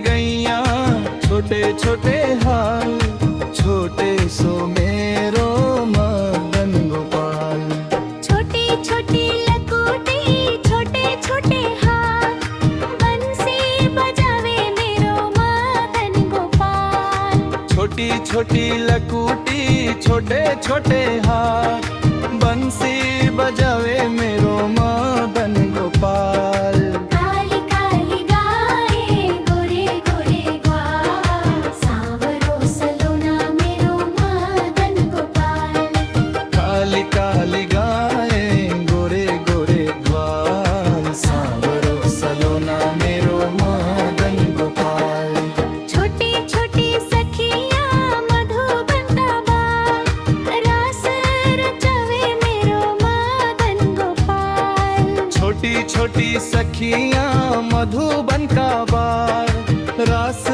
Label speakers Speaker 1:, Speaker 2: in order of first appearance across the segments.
Speaker 1: गैया छोटे छोटे हाल, छोटे सो मेरो मदन गोपाल।
Speaker 2: छोटी छोटी लकोटी छोटे छोटे हाथ, बंसी बजावे मेरो मदन गोपाल।
Speaker 1: छोटी छोटी लकूटी छोटे छोटे हाथ, बंसी बजावे मेरो मदन गोपाल।
Speaker 2: काली काली गाए गोरे गोरे ग्वाल, सांवरो सलोना मेरो मदन गोपाल।
Speaker 1: काली काली गाए गोरे गोरे ग्वाल, सांवरो सलोना मेरो मदन गोपाल।
Speaker 2: छोटी छोटी सखियाँ मधुबन का बाग, रास रचावे मेरो मदन गोपाल।
Speaker 1: छोटी छोटी सखियाँ मधुबन का बार, रास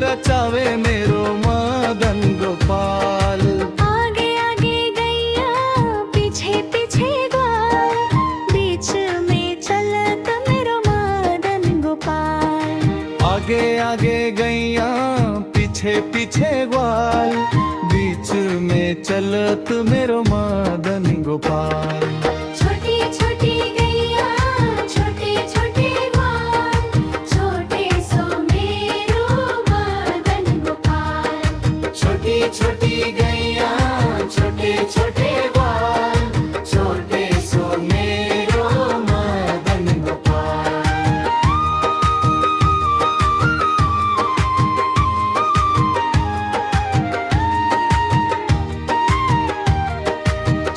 Speaker 1: रचावे मेरो मदन गोपाल।
Speaker 2: आगे आगे गैया पीछे पीछे ग्वाल, बीच में चलत मेरो मदन गोपाल।
Speaker 1: आगे आगे गैया पीछे पीछे ग्वाल, बीच में चलत मेरो मदन गोपाल।
Speaker 2: छोटी छोटी गैया छोटे छोटे ग्वाल, छोटे सो मेरो मदन गोपाल।
Speaker 1: छोटी छोटी गैया छोटे छोटे ग्वाल, छोटे सो मेरो मदन गोपाल।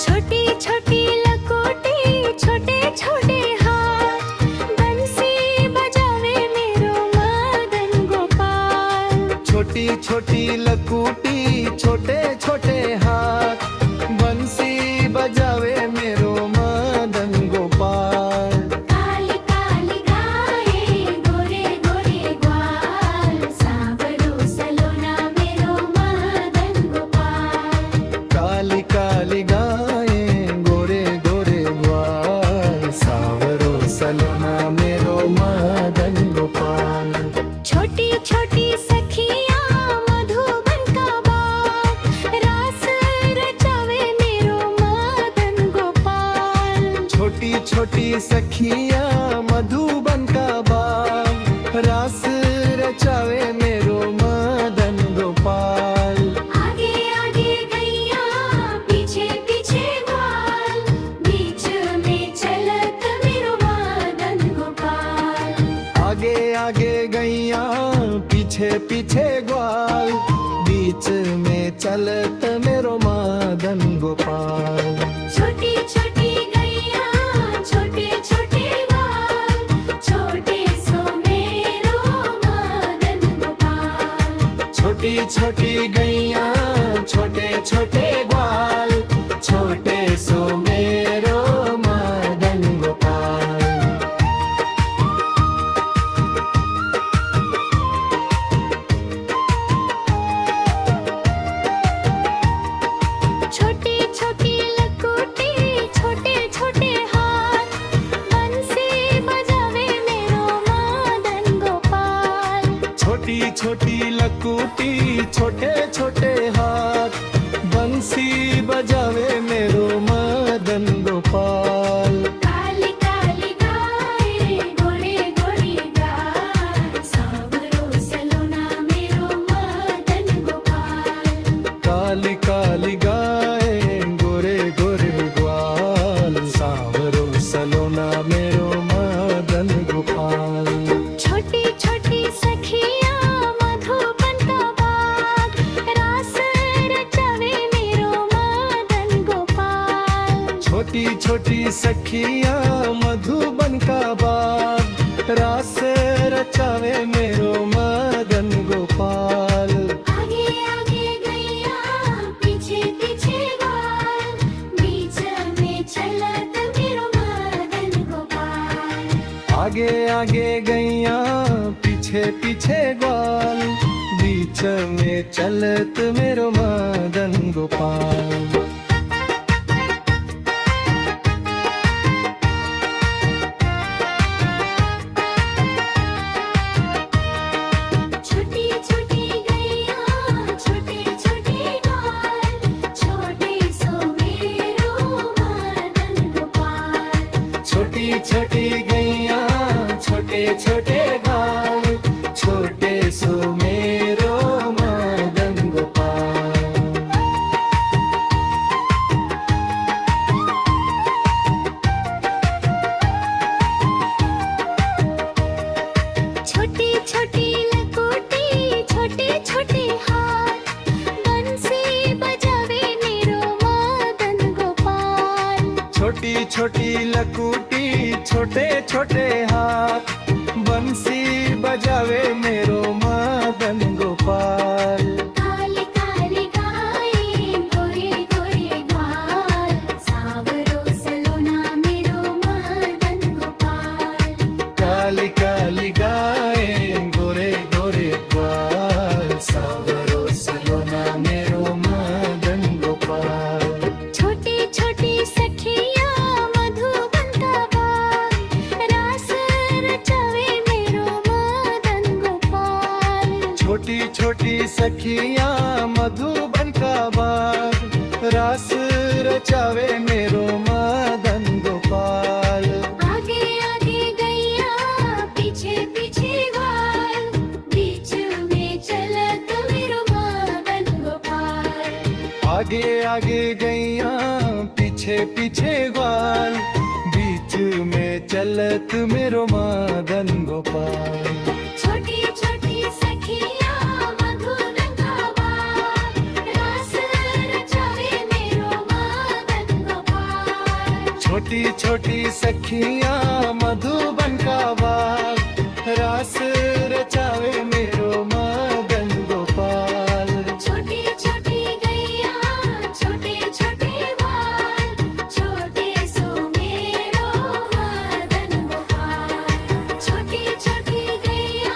Speaker 2: छोटी छोटी लकोटी छोटे छोटे हाथ, बंसी बजावे मेरो मदन गोपाल।
Speaker 1: छोटी छोटी लकूटी छोटे छोटे हाथ, बंसी बजावे मेरो मदन गोपाल।
Speaker 2: काली काली गाए गोरे गोरे ग्वाल, सांवरो सलोना मेरो मदन गोपाल।
Speaker 1: काली काली गाए गोरे गोरे ग्वाल, सांवरो सलोना मेरो मदन गोपाल।
Speaker 2: छोटी छोटी सखियाँ मधुबन का बाग, रास रचावे मेरो मदन गोपाल।
Speaker 1: छोटी छोटी सखियाँ मधुबन का बाग, रास रचावे मेरो मदन गोपाल।
Speaker 2: आगे आगे गैया पीछे पीछे ग्वाल, बीच में चलत मेरो मदन गोपाल।
Speaker 1: आगे आगे गैया पीछे पीछे ग्वाल, बीच में चलत मेरो मदन गोपाल।
Speaker 2: छोटी छोटी गैया छोटे छोटे ग्वाल, छोटे सो मेरो मदन गोपाल।
Speaker 1: छोटी छोटी गैया छोटे छोटे ग्वाल, छोटे सो मेरो मदन गोपाल।
Speaker 2: छोटी छोटी लकोटी छोटे छोटे हाथ, बंसी बजावे मेरो मदन गोपाल।
Speaker 1: छोटी छोटी लकूटी छोटे छोटे हाथ, बंसी बजावे मेरो मदन गोपाल।
Speaker 2: काली काली गाए गोरे गोरे ग्वाल, सांवरो सलोना मेरो मदन गोपाल।
Speaker 1: काली काली गाए गोरे गोरे ग्वाल, सांवरो सलोना मेरो मदन गोपाल।
Speaker 2: छोटी छोटी सखियाँ मधुबन का बाग, रास रचावे मेरो मदन गोपाल।
Speaker 1: छोटी छोटी सखियाँ मधुबन का बाग, रास रचावे मेरो मदन गोपाल।
Speaker 2: आगे आगे गैया पीछे पीछे ग्वाल, बीच में चलत मेरो मदन गोपाल।
Speaker 1: आगे आगे गैया पीछे पीछे ग्वाल, बीच में चलत मेरो मदन गोपाल। छोटी लकूटी छोटे छोटे हाथ बंसी बजावे मेरो मदन गोपाल
Speaker 2: काली काली गाय गोरे गोरे ग्वाल सावरो सलोना मेरो मदन गोपाल
Speaker 1: काली काली गाय गोरे गोरे ग्वाल सावरो सलोना मेरो मदन गोपाल
Speaker 2: छोटी छोटी सखिया मधुबन का बाग रास रचावे मेरो मदन गोपाल
Speaker 1: छोटी छोटी सखियां मधुबन का बाग रास रचावे मेरो मदन गोपाल
Speaker 2: आगे आगे गैया पीछे पीछे ग्वाल बीच में चलत मेरो मदन गोपाल
Speaker 1: आगे आगे गैया पीछे पीछे ग्वाल बीच में चलत मेरो मदन गोपाल
Speaker 2: छोटी छोटी सखिया मधुबन का बाग रास रचावे मेरो मदन गोपाल
Speaker 1: छोटी छोटी सखियां मधुबन का बाग रास रचावे मेरो मदन गोपाल
Speaker 2: छोटी छोटी गैया छोटे छोटे ग्वाल छोटे सो मेरो मदन गोपाल छोटी छोटी गैया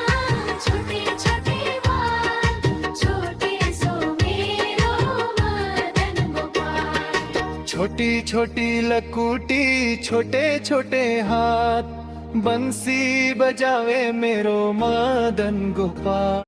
Speaker 2: छोटे छोटे ग्वाल छोटे सो मेरो मदन गोपाल
Speaker 1: छोटी छोटी लकूटी छोटे छोटे हाथ बंसी बजावे मेरो मदन गोपाल।